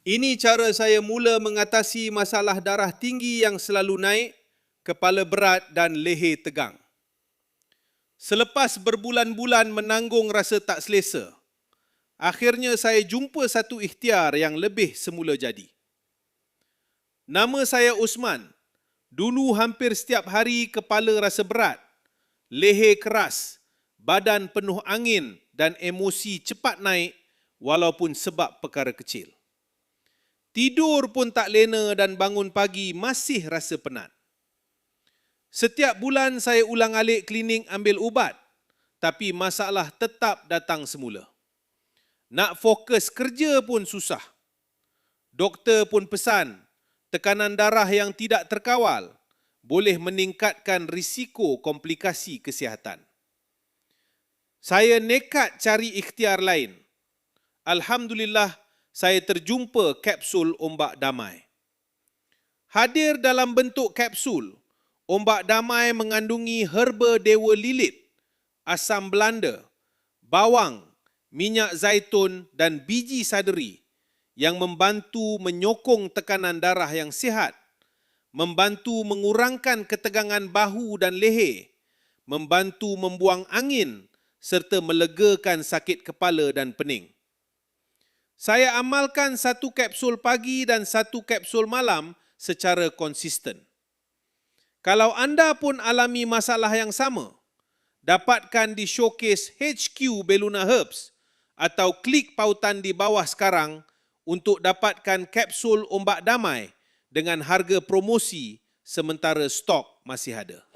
Ini cara saya mula mengatasi masalah darah tinggi yang selalu naik, kepala berat dan leher tegang. Selepas berbulan-bulan menanggung rasa tak selesa, akhirnya saya jumpa satu ikhtiar yang lebih semula jadi. Nama saya Usman. Dulu hampir setiap hari kepala rasa berat, leher keras, badan penuh angin dan emosi cepat naik walaupun sebab perkara kecil. Tidur pun tak lena dan bangun pagi masih rasa penat. Setiap bulan saya ulang-alik klinik ambil ubat, tapi masalah tetap datang semula. Nak fokus kerja pun susah. Doktor pun pesan, tekanan darah yang tidak terkawal boleh meningkatkan risiko komplikasi kesihatan. Saya nekat cari ikhtiar lain. Alhamdulillah, saya terjumpa kapsul ombak damai. Hadir dalam bentuk kapsul, ombak damai mengandungi herba dewa lilit, asam Belanda, bawang, minyak zaitun dan biji saderi yang membantu menyokong tekanan darah yang sihat, membantu mengurangkan ketegangan bahu dan leher, membantu membuang angin serta melegakan sakit kepala dan pening. Saya amalkan satu kapsul pagi dan satu kapsul malam secara konsisten. Kalau anda pun alami masalah yang sama, dapatkan di showcase HQ Belluna Herbs atau klik pautan di bawah sekarang untuk dapatkan kapsul ombak damai dengan harga promosi sementara stok masih ada.